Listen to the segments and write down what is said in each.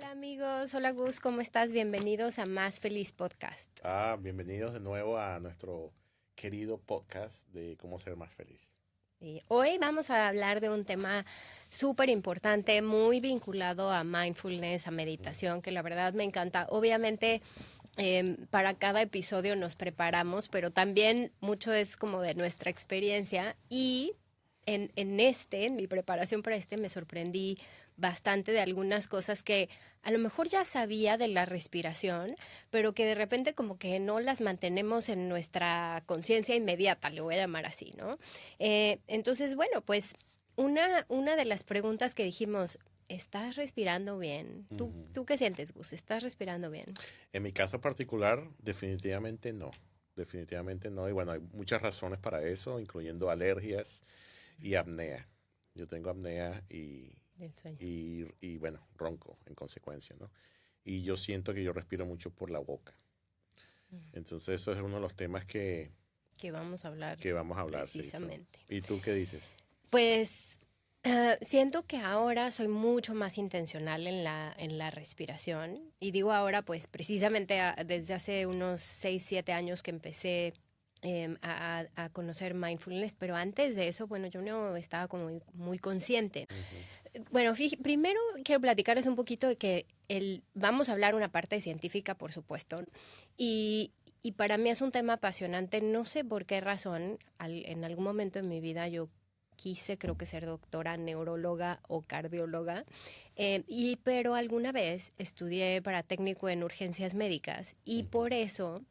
Hola amigos, hola Gus, ¿cómo estás? Bienvenidos a Más Feliz Podcast. Bienvenidos de nuevo a nuestro querido podcast de cómo ser más feliz. Y hoy vamos a hablar de un tema súper importante, muy vinculado a mindfulness, a meditación, que la verdad me encanta. Obviamente, para cada episodio nos preparamos, pero también mucho es como de nuestra experiencia y en mi preparación para me sorprendí bastante de algunas cosas que a lo mejor ya sabía de la respiración, pero que de repente como que no las mantenemos en nuestra conciencia inmediata, le voy a llamar así, ¿no? Entonces, bueno, pues una de las preguntas que dijimos, ¿estás respirando bien? ¿Tú qué sientes, Gus? ¿Estás respirando bien? En mi caso particular, definitivamente no. Definitivamente no. Y bueno, hay muchas razones para eso, incluyendo alergias y apnea. Yo tengo apnea Del sueño. y bueno, ronco en consecuencia, ¿no? Y yo siento que yo respiro mucho por la boca. Entonces eso es uno de los temas Que vamos a hablar que vamos a hablar, sí. precisamente. ¿Y tú qué dices? Pues siento que ahora soy mucho más intencional en la respiración. Y digo ahora, pues precisamente desde hace unos 6 7 años que empecé a conocer mindfulness, pero antes de eso, bueno, yo no estaba como muy consciente. Bueno, primero quiero platicarles un poquito de que vamos a hablar una parte científica, por supuesto, y para mí es un tema apasionante. No sé por qué razón, en algún momento en mi vida yo quise, creo que ser doctora, neuróloga o cardióloga, pero alguna vez estudié para técnico en urgencias médicas y por eso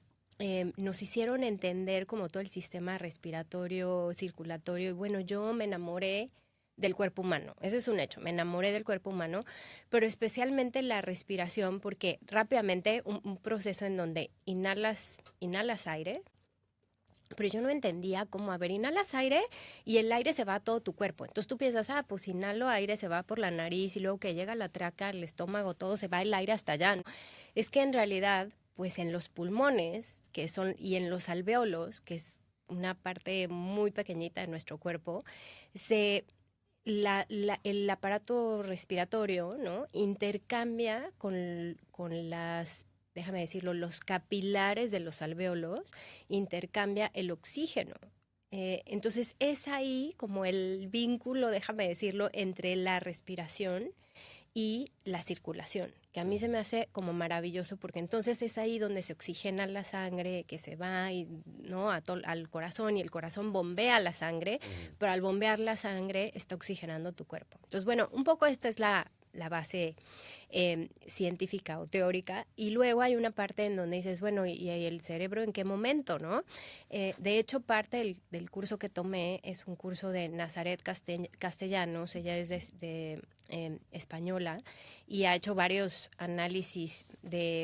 nos hicieron entender como todo el sistema respiratorio, circulatorio, y bueno, yo me enamoré del cuerpo humano, eso es un hecho, me enamoré del cuerpo humano, pero especialmente la respiración, porque rápidamente un proceso en donde inhalas aire, pero yo no entendía cómo, a ver, inhalas aire y el aire se va a todo tu cuerpo. Entonces tú piensas, pues inhalo aire, se va por la nariz y luego que llega la traca, el estómago, todo se va el aire hasta allá, ¿no? Es que en realidad, pues en los pulmones, y en los alvéolos, que es una parte muy pequeñita de nuestro cuerpo, el aparato respiratorio, ¿no? Intercambia con déjame decirlo, los capilares de los alvéolos, intercambia el oxígeno. Entonces es ahí como el vínculo, déjame decirlo, entre la respiración y la circulación, que a mí se me hace como maravilloso porque entonces es ahí donde se oxigena la sangre que se va ¿no? al corazón y el corazón bombea la sangre, pero al bombear la sangre está oxigenando tu cuerpo. Entonces, bueno, un poco esta es la base científica o teórica, y luego hay una parte en donde dices, bueno, ¿y el cerebro en qué momento, no? De hecho, parte del curso que tomé es un curso de Nazaret Castellanos, ella es de española, y ha hecho varios análisis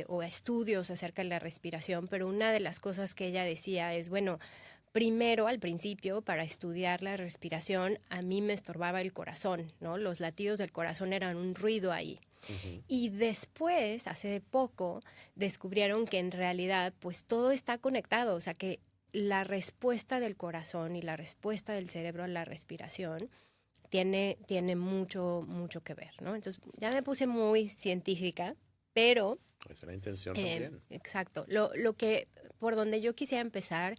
o estudios acerca de la respiración, pero una de las cosas que ella decía es, bueno, primero, al principio, para estudiar la respiración, a mí me estorbaba el corazón, ¿no? Los latidos del corazón eran un ruido ahí. Y después, hace poco, descubrieron que en realidad, pues todo está conectado, o sea que la respuesta del corazón y la respuesta del cerebro a la respiración tiene mucho, mucho que ver, ¿no? Entonces, ya me puse muy científica, pero Esa es la intención también. exacto. Por donde yo quisiera empezar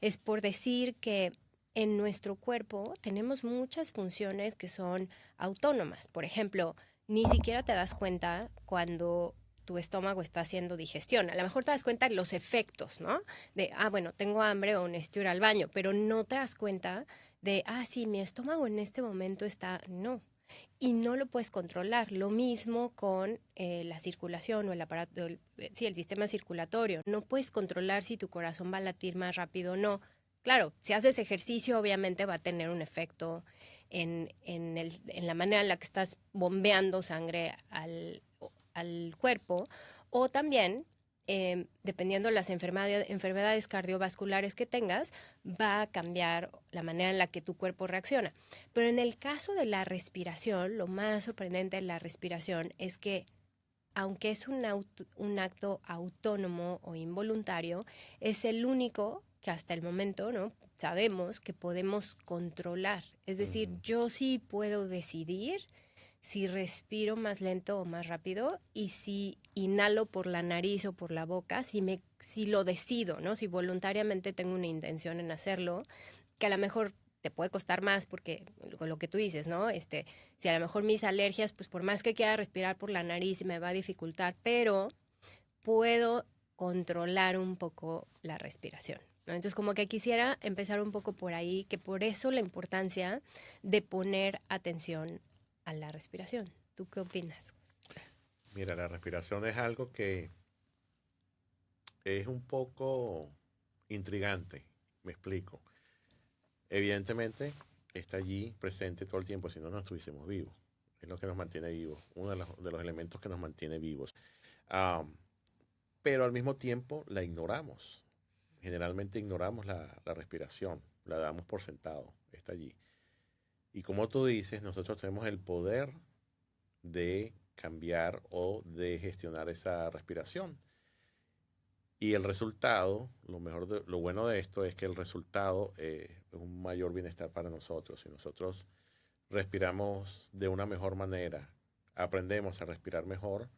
es por decir que en nuestro cuerpo tenemos muchas funciones que son autónomas. Por ejemplo, ni siquiera te das cuenta cuando tu estómago está haciendo digestión. A lo mejor te das cuenta de los efectos, ¿no? De, bueno, tengo hambre o necesito ir al baño, pero no te das cuenta de, sí, mi estómago en este momento está, no. Y no lo puedes controlar. Lo mismo con la circulación o el aparato, el sistema circulatorio. No puedes controlar si tu corazón va a latir más rápido o no. Claro, si haces ejercicio, obviamente va a tener un efecto en la manera en la que estás bombeando sangre al cuerpo. O también, dependiendo de las enfermedades cardiovasculares que tengas, va a cambiar la manera en la que tu cuerpo reacciona. Pero en el caso de la respiración, lo más sorprendente de la respiración es que, aunque es un acto autónomo o involuntario, es el único que hasta el momento, ¿no?, sabemos que podemos controlar. Es decir, yo sí puedo decidir si respiro más lento o más rápido y si inhalo por la nariz o por la boca, si lo decido, ¿no? Si voluntariamente tengo una intención en hacerlo, que a lo mejor te puede costar más porque con lo que tú dices, ¿no? Si a lo mejor mis alergias, pues por más que quiera respirar por la nariz me va a dificultar, pero puedo controlar un poco la respiración, ¿no? Entonces, como que quisiera empezar un poco por ahí, que por eso la importancia de poner atención a la respiración. ¿Tú qué opinas? Mira, la respiración es algo que es un poco intrigante. Me explico. Evidentemente está allí presente todo el tiempo, si no, no estuviésemos vivos. Es lo que nos mantiene vivos, uno de los elementos que nos mantiene vivos. Um, pero al mismo tiempo la ignoramos. Generalmente ignoramos la respiración, la damos por sentado, está allí. Y como tú dices, nosotros tenemos el poder de cambiar o de gestionar esa respiración. Y el resultado, lo bueno de esto es que el resultado es un mayor bienestar para nosotros. Si nosotros respiramos de una mejor manera, aprendemos a respirar mejor,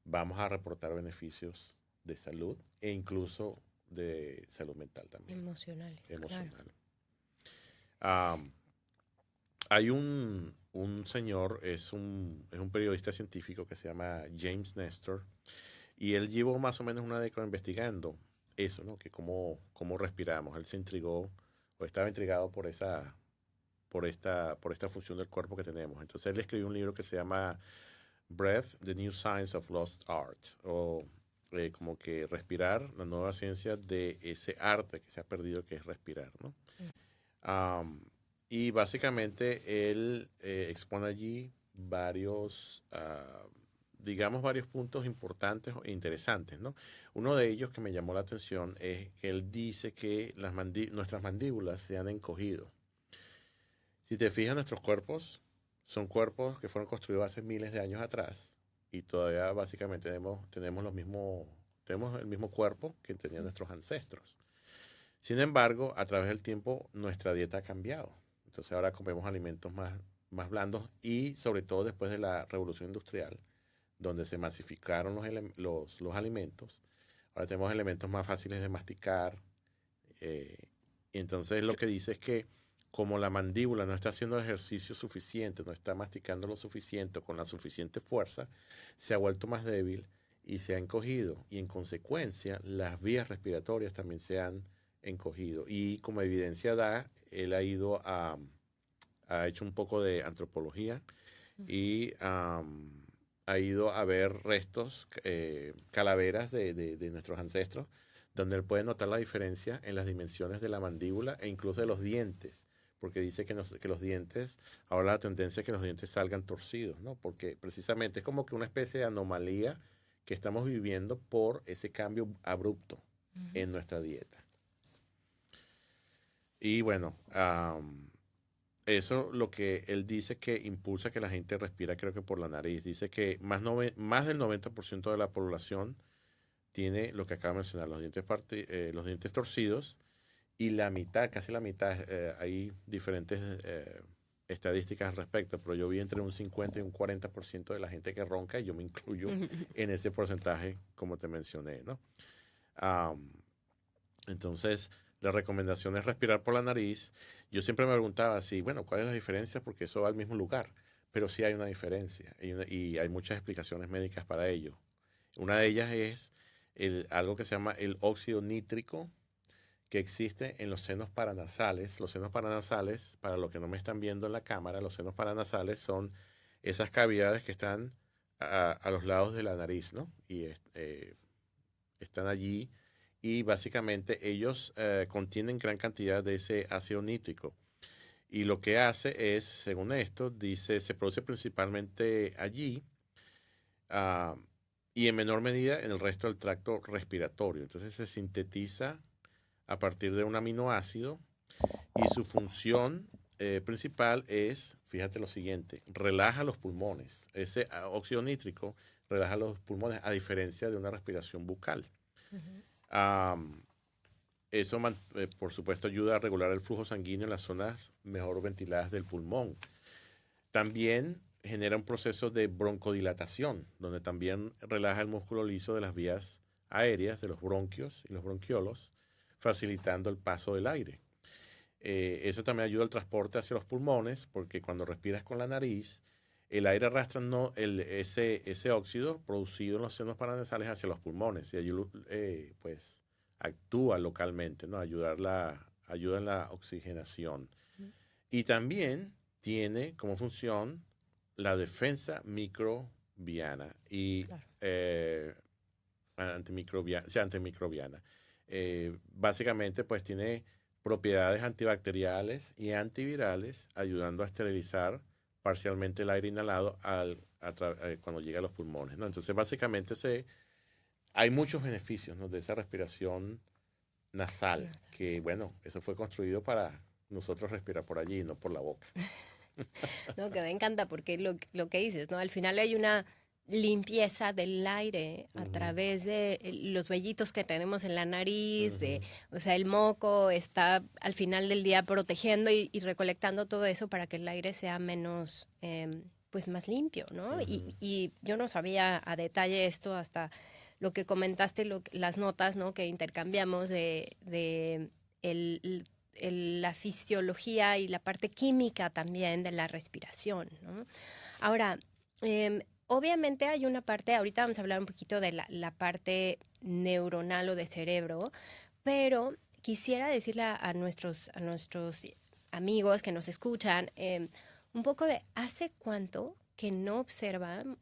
vamos a reportar beneficios de salud e incluso de salud mental también. Emocionales, Emocional. claro. Hay un señor, es un periodista científico que se llama James Nestor, y él llevó más o menos una década investigando eso, ¿no? Que cómo respiramos. Él se intrigó o estaba intrigado por esta función del cuerpo que tenemos. Entonces él escribió un libro que se llama Breath, The New Science of Lost Art, o como que respirar, la nueva ciencia de ese arte que se ha perdido, que es respirar, ¿no? Um, y básicamente él expone allí digamos, varios puntos importantes e interesantes, ¿no? Uno de ellos que me llamó la atención es que él dice que nuestras mandíbulas se han encogido. Si te fijas, nuestros cuerpos son cuerpos que fueron construidos hace miles de años atrás y todavía básicamente tenemos el mismo cuerpo que tenían nuestros ancestros. Sin embargo, a través del tiempo nuestra dieta ha cambiado. Entonces ahora comemos alimentos más blandos y sobre todo después de la revolución industrial, donde se masificaron los alimentos. Ahora tenemos elementos más fáciles de masticar. Y entonces lo que dice es que como la mandíbula no está haciendo el ejercicio suficiente, no está masticando lo suficiente con la suficiente fuerza, se ha vuelto más débil y se ha encogido. Y en consecuencia las vías respiratorias también se han encogido. Y como evidencia da, él ha hecho un poco de antropología y ha ido a ver restos, calaveras de nuestros ancestros, donde él puede notar la diferencia en las dimensiones de la mandíbula e incluso de los dientes, porque dice que los dientes, ahora la tendencia es que los dientes salgan torcidos, ¿no? Porque precisamente es como que una especie de anomalía que estamos viviendo por ese cambio abrupto en nuestra dieta. Y bueno, eso lo que él dice que impulsa que la gente respira, creo que por la nariz. Dice que más del 90% de la población tiene lo que acaba de mencionar, los dientes torcidos, y la mitad, casi la mitad, hay diferentes estadísticas al respecto, pero yo vi entre un 50 y un 40% de la gente que ronca, y yo me incluyo en ese porcentaje, como te mencioné, ¿no? Entonces, la recomendación es respirar por la nariz. Yo siempre me preguntaba bueno, ¿cuál es la diferencia? Porque eso va al mismo lugar. Pero sí hay una diferencia y hay muchas explicaciones médicas para ello. Una de ellas es algo que se llama el óxido nítrico, que existe en los senos paranasales. Los senos paranasales, para los que no me están viendo en la cámara, los senos paranasales son esas cavidades que están a los lados de la nariz, ¿no? Y están allí y básicamente ellos contienen gran cantidad de ese ácido nítrico. Y lo que hace es, según esto, dice, se produce principalmente allí y en menor medida en el resto del tracto respiratorio. Entonces se sintetiza a partir de un aminoácido y su función principal es, fíjate lo siguiente, relaja los pulmones. Ese óxido nítrico relaja los pulmones a diferencia de una respiración bucal. Eso, por supuesto, ayuda a regular el flujo sanguíneo en las zonas mejor ventiladas del pulmón. También genera un proceso de broncodilatación, donde también relaja el músculo liso de las vías aéreas, de los bronquios y los bronquiolos, facilitando el paso del aire. Eso también ayuda al transporte hacia los pulmones, porque cuando respiras con la nariz, el aire arrastra ese óxido producido en los senos paranasales hacia los pulmones y allí pues actúa localmente, ¿no? Ayuda en la oxigenación. Y también tiene como función la defensa microbiana y Claro. antimicrobiana. Básicamente, pues tiene propiedades antibacteriales y antivirales, ayudando a esterilizar parcialmente el aire inhalado cuando llega a los pulmones, ¿no? Entonces, básicamente hay muchos beneficios, ¿no?, de esa respiración nasal, que bueno, eso fue construido para nosotros respirar por allí, no por la boca. No, que me encanta porque lo que dices, ¿no? Al final hay una limpieza del aire a través de los vellitos que tenemos en la nariz, o sea, el moco está al final del día protegiendo y recolectando todo eso para que el aire sea menos, pues más limpio, ¿no? Y yo no sabía a detalle esto hasta lo que comentaste, las notas, ¿no?, que intercambiamos de la fisiología y la parte química también de la respiración, ¿no? Ahora, obviamente hay una parte, ahorita vamos a hablar un poquito de la parte neuronal o de cerebro, pero quisiera decirle a nuestros amigos que nos escuchan un poco de hace cuánto que no observan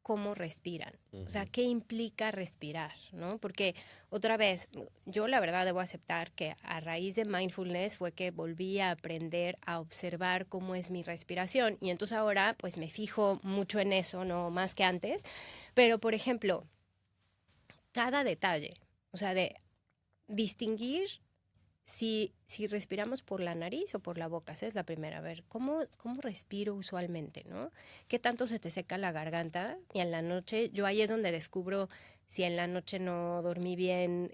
cómo respiran, o sea, qué implica respirar, ¿no? Porque otra vez, yo la verdad debo aceptar que a raíz de mindfulness fue que volví a aprender a observar cómo es mi respiración y entonces ahora pues me fijo mucho en eso, no más que antes, pero por ejemplo, cada detalle, o sea, de distinguir si respiramos por la nariz o por la boca, esa es la primera. A ver, ¿cómo respiro usualmente, no? ¿Qué tanto se te seca la garganta? Y en la noche, yo ahí es donde descubro si en la noche no dormí bien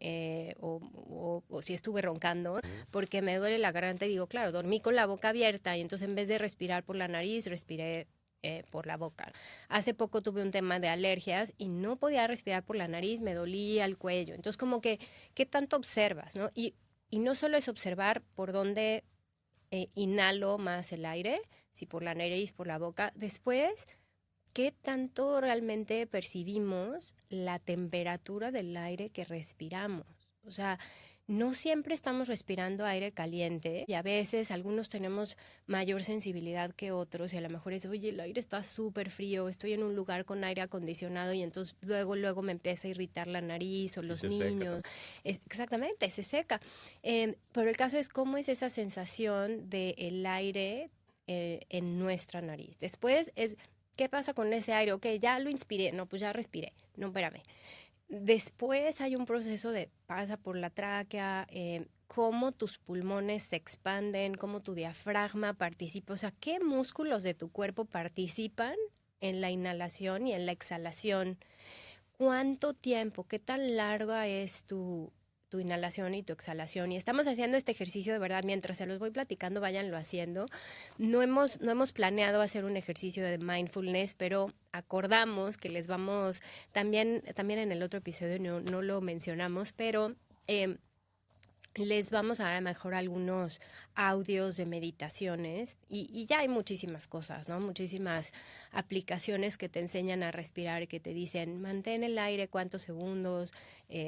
o si estuve roncando, porque me duele la garganta y digo, claro, dormí con la boca abierta y entonces en vez de respirar por la nariz, respiré por la boca. Hace poco tuve un tema de alergias y no podía respirar por la nariz, me dolía el cuello. Entonces como que, ¿qué tanto observas, no? Y no solo es observar por dónde inhalo más el aire, si por la nariz, por la boca. Después, ¿qué tanto realmente percibimos la temperatura del aire que respiramos? O sea, no siempre estamos respirando aire caliente y a veces algunos tenemos mayor sensibilidad que otros y a lo mejor es, oye, el aire está súper frío, estoy en un lugar con aire acondicionado y entonces luego me empieza a irritar la nariz o los niños. Exactamente, se seca. Pero el caso es cómo es esa sensación del aire en nuestra nariz. Después es, ¿qué pasa con ese aire? Ok, ya lo inspiré, no, pues ya respiré, no, espérame. Después hay un proceso de pasa por la tráquea, cómo tus pulmones se expanden, cómo tu diafragma participa, o sea, qué músculos de tu cuerpo participan en la inhalación y en la exhalación, cuánto tiempo, qué tan larga es tu inhalación y tu exhalación. Y estamos haciendo este ejercicio de verdad, mientras se los voy platicando, váyanlo haciendo. No hemos planeado hacer un ejercicio de mindfulness, pero acordamos que les vamos, también en el otro episodio no lo mencionamos, pero les vamos a dar a lo mejor algunos audios de meditaciones y ya hay muchísimas cosas, ¿no? Muchísimas aplicaciones que te enseñan a respirar y que te dicen mantén el aire cuántos segundos,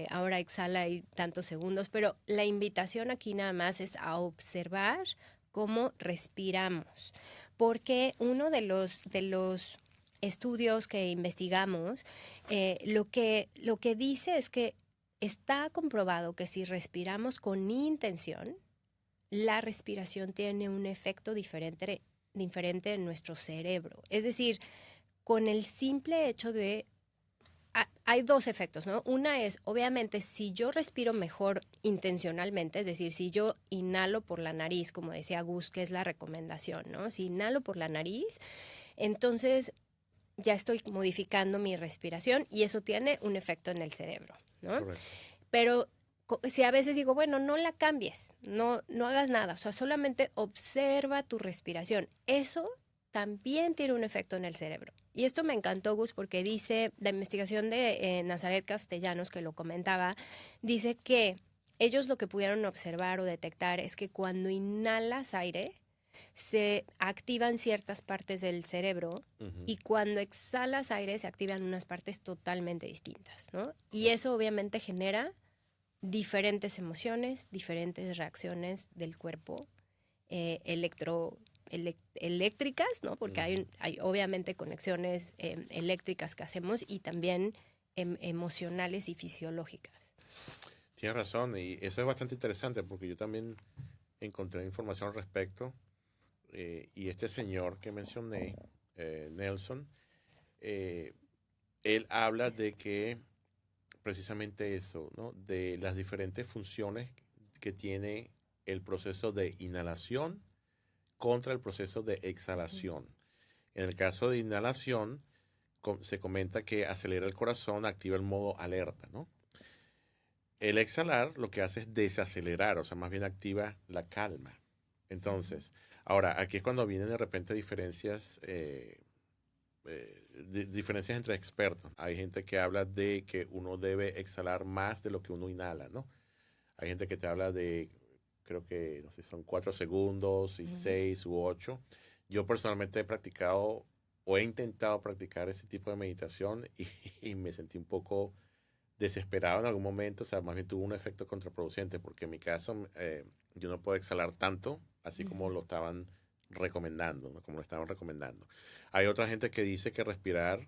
ahora exhala y tantos segundos, pero la invitación aquí nada más es a observar cómo respiramos, porque uno de los estudios que investigamos, lo que dice es que está comprobado que si respiramos con intención, la respiración tiene un efecto diferente en nuestro cerebro. Es decir, con el simple hecho de... Hay dos efectos, ¿no? Una es, obviamente, si yo respiro mejor intencionalmente, es decir, si yo inhalo por la nariz, como decía Gus, que es la recomendación, ¿no? Si inhalo por la nariz, entonces ya estoy modificando mi respiración y eso tiene un efecto en el cerebro, ¿no? Correcto. Pero si a veces digo, bueno, no la cambies, no hagas nada, o sea, solamente observa tu respiración. Eso también tiene un efecto en el cerebro. Y esto me encantó, Gus, porque dice, la investigación de Nazaret Castellanos, que lo comentaba, dice que ellos lo que pudieron observar o detectar es que cuando inhalas aire, se activan ciertas partes del cerebro y cuando exhalas aire se activan unas partes totalmente distintas, ¿no? Y eso obviamente genera diferentes emociones, diferentes reacciones del cuerpo, eléctricas, ¿no? Porque hay obviamente conexiones eléctricas que hacemos y también emocionales y fisiológicas. Tienes razón, y eso es bastante interesante porque yo también encontré información al respecto. Y este señor que mencioné, Nelson, él habla de que precisamente eso, ¿no? De las diferentes funciones que tiene el proceso de inhalación contra el proceso de exhalación. En el caso de inhalación, se comenta que acelera el corazón, activa el modo alerta, ¿no? El exhalar lo que hace es desacelerar, o sea, más bien activa la calma. Entonces, ahora, aquí es cuando vienen de repente diferencias, diferencias entre expertos. Hay gente que habla de que uno debe exhalar más de lo que uno inhala, ¿no? Hay gente que te habla de, creo que, no sé, son 4 segundos y 6 u 8. Yo personalmente he practicado o he intentado practicar ese tipo de meditación y me sentí un poco desesperado en algún momento, o sea, más bien tuvo un efecto contraproducente, porque en mi caso yo no puedo exhalar tanto, así como lo estaban recomendando, ¿no? Como lo estaban recomendando. Hay otra gente que dice que respirar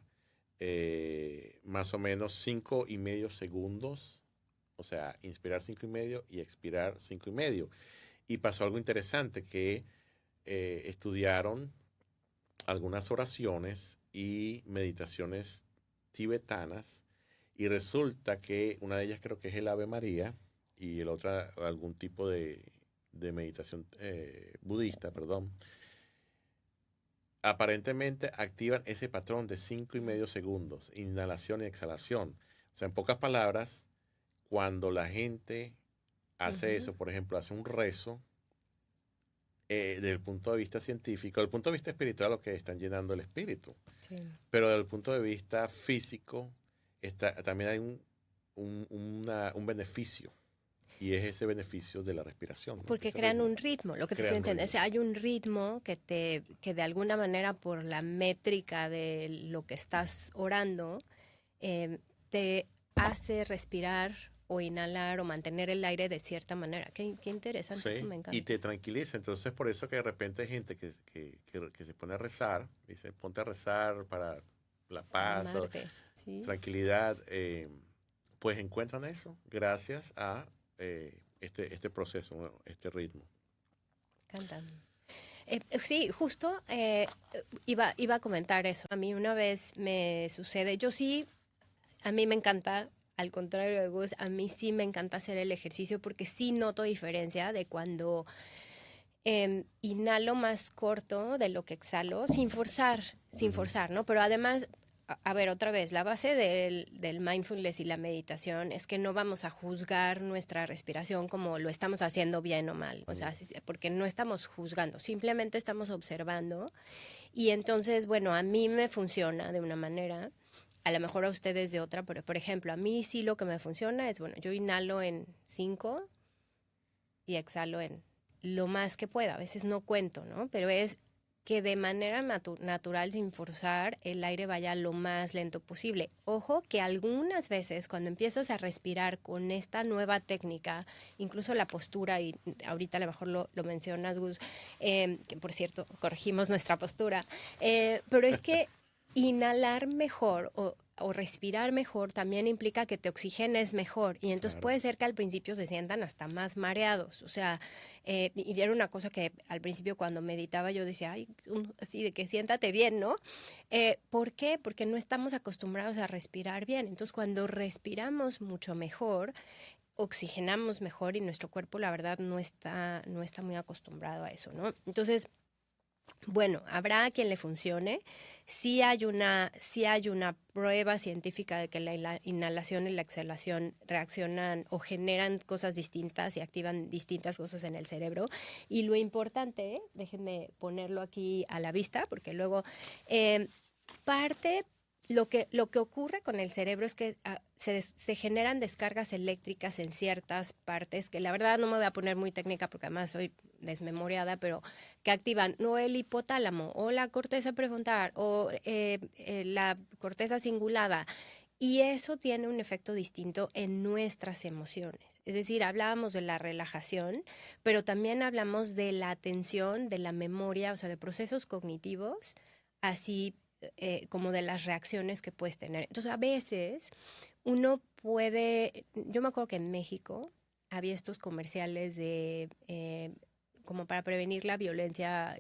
más o menos 5,5 segundos, o sea, inspirar 5,5 y expirar 5,5. Y pasó algo interesante, que estudiaron algunas oraciones y meditaciones tibetanas. Y resulta que una de ellas creo que es el Ave María y el otra algún tipo de meditación budista, perdón. Aparentemente activan ese patrón de 5,5 segundos, inhalación y exhalación. O sea, en pocas palabras, cuando la gente hace eso, por ejemplo, hace un rezo, desde el punto de vista científico, desde el punto de vista espiritual, lo que están llenando el espíritu. Sí. Pero desde el punto de vista físico, también hay un beneficio, y es ese beneficio de la respiración, ¿no? Porque crean un ritmo, lo que te estoy entendiendo. O sea, hay un ritmo que de alguna manera, por la métrica de lo que estás orando, te hace respirar o inhalar o mantener el aire de cierta manera. Qué interesante, sí, eso me encanta. Y te tranquiliza. Entonces, por eso que de repente hay gente que se pone a rezar, dice, ponte a rezar para la paz o ¿sí? Tranquilidad. Pues encuentran eso gracias a este proceso, ¿no? Este ritmo. Cantan. Sí, justo iba a comentar eso. A mí una vez me sucede, a mí me encanta, al contrario de Gus, a mí sí me encanta hacer el ejercicio porque sí noto diferencia de cuando inhalo más corto de lo que exhalo, sin forzar, ¿no? Pero además, a ver, otra vez, la base del mindfulness y la meditación es que no vamos a juzgar nuestra respiración como lo estamos haciendo bien o mal, o sea, porque no estamos juzgando, simplemente estamos observando. Y entonces, bueno, a mí me funciona de una manera, a lo mejor a ustedes de otra, pero por ejemplo, a mí sí lo que me funciona es, bueno, yo inhalo en 5 y exhalo en lo más que pueda. A veces no cuento, ¿no? Pero es que de manera natural, sin forzar, el aire vaya lo más lento posible. Ojo que algunas veces cuando empiezas a respirar con esta nueva técnica, incluso la postura, y ahorita a lo mejor lo mencionas, Gus, que por cierto, corregimos nuestra postura, pero es que inhalar mejor o respirar mejor también implica que te oxigenes mejor y entonces puede ser que al principio se sientan hasta más mareados, o sea, y era una cosa que al principio cuando meditaba yo decía, ay, así de que siéntate bien, ¿no? ¿Por qué? Porque no estamos acostumbrados a respirar bien, entonces cuando respiramos mucho mejor, oxigenamos mejor y nuestro cuerpo la verdad no está muy acostumbrado a eso, ¿no? Entonces, Bueno, habrá quien le funcione. Sí hay una prueba científica de que la inhalación y la exhalación reaccionan o generan cosas distintas y activan distintas cosas en el cerebro. Y lo importante, déjenme ponerlo aquí a la vista, porque luego eh, parte lo que ocurre con el cerebro es que se generan descargas eléctricas en ciertas partes, que la verdad no me voy a poner muy técnica porque además soy desmemoriada, pero que activan no el hipotálamo o la corteza prefrontal o la corteza cingulada. Y eso tiene un efecto distinto en nuestras emociones. Es decir, hablábamos de la relajación, pero también hablamos de la atención, de la memoria, o sea, de procesos cognitivos, así como de las reacciones que puedes tener. Entonces, a veces uno puede, yo me acuerdo que en México había estos comerciales de como para prevenir la violencia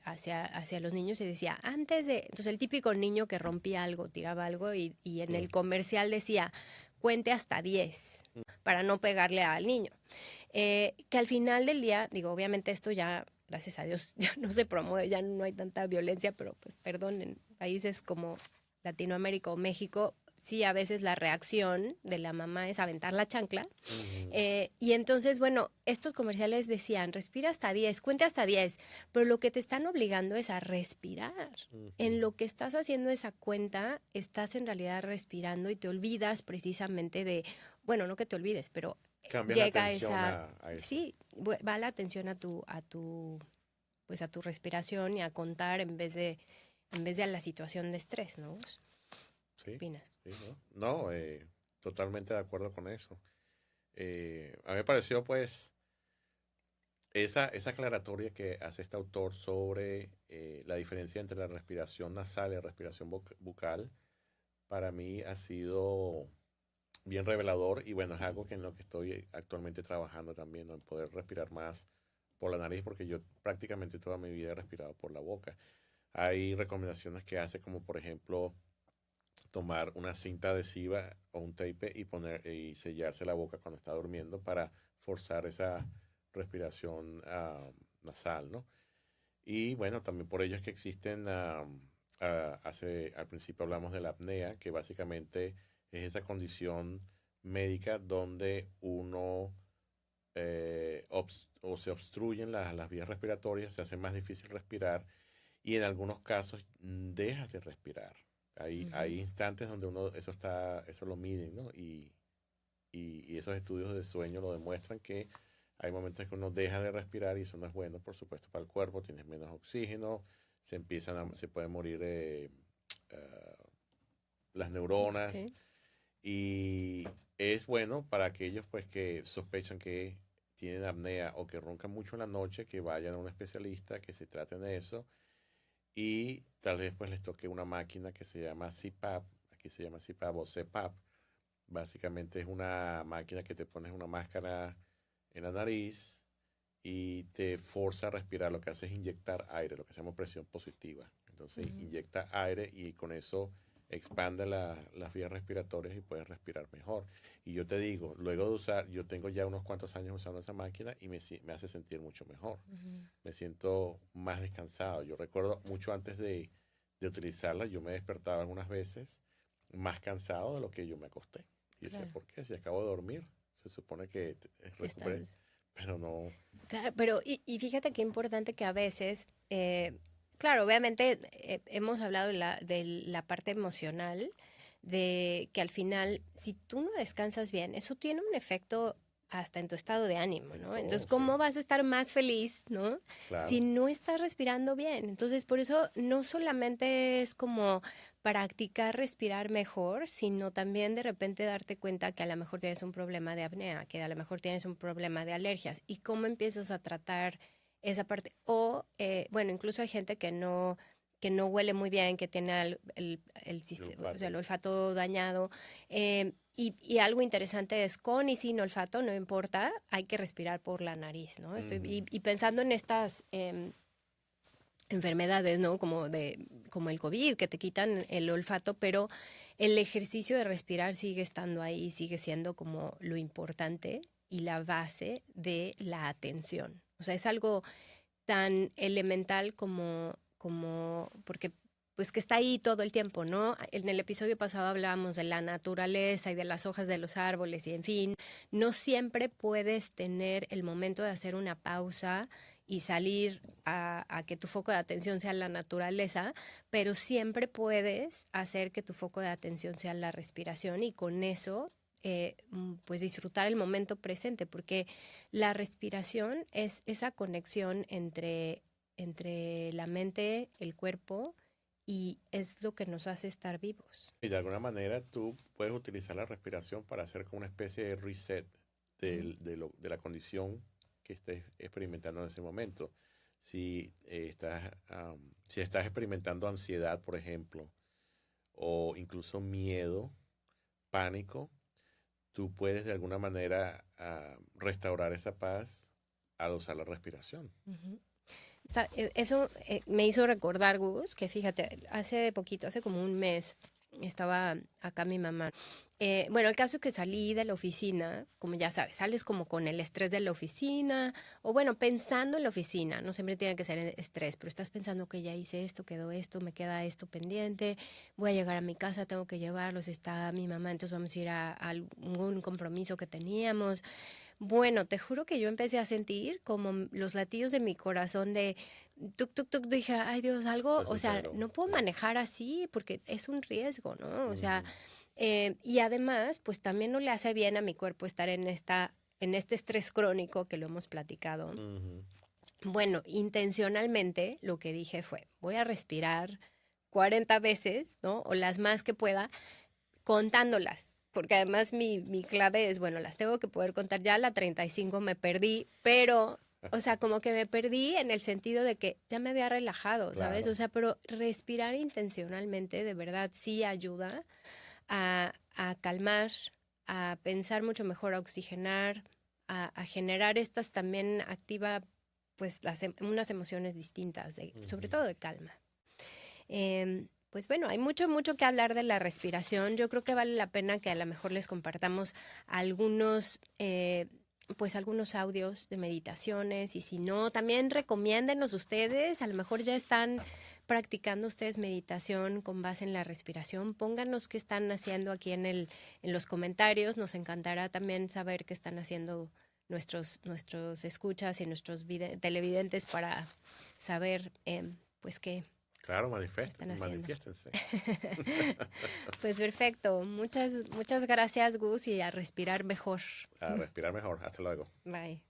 hacia los niños y decía, antes de, entonces el típico niño que rompía algo, tiraba algo y en el comercial decía, cuente hasta 10 para no pegarle al niño. Que al final del día, digo, obviamente esto ya, gracias a Dios, ya no se promueve, ya no hay tanta violencia, pero pues perdón, en países como Latinoamérica o México, sí a veces la reacción de la mamá es aventar la chancla. Y entonces, bueno, estos comerciales decían, respira hasta 10, cuente hasta 10, pero lo que te están obligando es a respirar. En lo que estás haciendo esa cuenta, estás en realidad respirando y te olvidas precisamente de, bueno, no que te olvides, pero Cambia la llega atención esa, a eso. sí, va la atención pues a tu respiración y a contar en vez de a la situación de estrés, ¿no? ¿Qué Sí, opinas? sí, ¿no? No, totalmente de acuerdo con eso. A mí me pareció, pues, esa aclaratoria que hace este autor sobre la diferencia entre la respiración nasal y la respiración bucal, para mí ha sido bien revelador y bueno, es algo que en lo que estoy actualmente trabajando también, ¿no? En poder respirar más por la nariz, porque yo prácticamente toda mi vida he respirado por la boca. Hay recomendaciones que hace como por ejemplo tomar una cinta adhesiva o un tape y poner y sellarse la boca cuando está durmiendo para forzar esa respiración nasal, ¿no? Y bueno, también por ello es que existen, al principio hablamos de la apnea, que básicamente es esa condición médica donde uno o se obstruyen las vías respiratorias, se hace más difícil respirar y en algunos casos dejas de respirar. Hay instantes donde uno eso lo miden, ¿no? Y esos estudios de sueño lo demuestran que hay momentos en que uno deja de respirar y eso no es bueno, por supuesto, para el cuerpo, tienes menos oxígeno, se pueden morir las neuronas Sí. y es bueno para aquellos pues que sospechan que tienen apnea o que roncan mucho en la noche, que vayan a un especialista, que se traten de eso y tal vez pues les toque una máquina que se llama CPAP, aquí se llama CPAP o CPAP. Básicamente es una máquina que te pones una máscara en la nariz y te forza a respirar. Lo que hace es inyectar aire, lo que se llama presión positiva. Entonces inyecta aire y con eso expande las vías respiratorias y puedes respirar mejor. Y yo te digo, luego de usar, yo tengo ya unos cuantos años usando esa máquina y me hace sentir mucho mejor. Me siento más descansado. Yo recuerdo mucho antes de utilizarla, yo me despertaba algunas veces más cansado de lo que yo me acosté. Y decía, Claro, ¿por qué? Si acabo de dormir, se supone que que recuperé, estás. pero no. Claro, pero y fíjate qué importante que a veces, claro, obviamente hemos hablado de la parte emocional, de que al final, si tú no descansas bien, eso tiene un efecto hasta en tu estado de ánimo, En ¿no? todo, Entonces, sí, ¿cómo vas a estar más feliz, ¿no? Si claro. no estás respirando bien. Entonces, por eso no solamente es como practicar respirar mejor, sino también de repente darte cuenta que a lo mejor tienes un problema de apnea, que a lo mejor tienes un problema de alergias y cómo empiezas a tratar esa parte. O, bueno, incluso hay gente que no huele muy bien, que tiene el El sistema, o sea, olfato. el olfato dañado. Y algo interesante es con y sin olfato, no importa, hay que respirar por la nariz, ¿no? Ujú. Y pensando en estas enfermedades, ¿no? Como el COVID, que te quitan el olfato, pero el ejercicio de respirar sigue estando ahí, sigue siendo como lo importante y la base de la atención. O sea, es algo tan elemental porque pues que está ahí todo el tiempo, ¿no? En el episodio pasado hablábamos de la naturaleza y de las hojas de los árboles y en fin, no siempre puedes tener el momento de hacer una pausa y salir a que tu foco de atención sea la naturaleza, pero siempre puedes hacer que tu foco de atención sea la respiración y con eso pues disfrutar el momento presente, porque la respiración es esa conexión entre la mente, el cuerpo, y es lo que nos hace estar vivos. Y de alguna manera tú puedes utilizar la respiración para hacer como una especie de reset de la condición que estés experimentando en ese momento. Si estás experimentando ansiedad, por ejemplo, o incluso miedo, pánico, tú puedes de alguna manera restaurar esa paz al usar la respiración. Uh-huh. Eso me hizo recordar, Gus, que fíjate, hace como un mes, estaba acá mi mamá. Bueno, el caso es que salí de la oficina, como ya sabes, sales como con el estrés de la oficina, o bueno, pensando en la oficina, no siempre tiene que ser estrés, pero estás pensando que ya hice esto, quedó esto, me queda esto pendiente, voy a llegar a mi casa, tengo que llevarlos, está mi mamá, entonces vamos a ir a algún compromiso que teníamos. Bueno, te juro que yo empecé a sentir como los latidos de mi corazón de tuk, tuk, tuk. Dije, ay Dios, algo, o sea, no puedo manejar así porque es un riesgo, ¿no? O sea, y además, pues también no le hace bien a mi cuerpo estar en este estrés crónico que lo hemos platicado. Bueno, intencionalmente lo que dije fue, voy a respirar 40 veces, ¿no? O las más que pueda, contándolas. Porque además mi clave es, bueno, las tengo que poder contar. Ya a la 35 me perdí, pero, o sea, como que me perdí en el sentido de que ya me había relajado, ¿sabes? Claro. O sea, pero respirar intencionalmente de verdad sí ayuda a calmar, a pensar mucho mejor, a oxigenar, a generar estas también activa, pues, unas emociones distintas, sobre todo de calma. Pues bueno, hay mucho, mucho que hablar de la respiración. Yo creo que vale la pena que a lo mejor les compartamos algunos, pues algunos audios de meditaciones y si no, también recomiéndenos ustedes, a lo mejor ya están practicando ustedes meditación con base en la respiración. Pónganos qué están haciendo aquí en los comentarios. Nos encantará también saber qué están haciendo nuestros escuchas y nuestros televidentes para saber, pues qué. Claro, manifiéstense. Pues perfecto. Muchas gracias, Gus, y a respirar mejor. A respirar mejor. Hasta luego. Bye.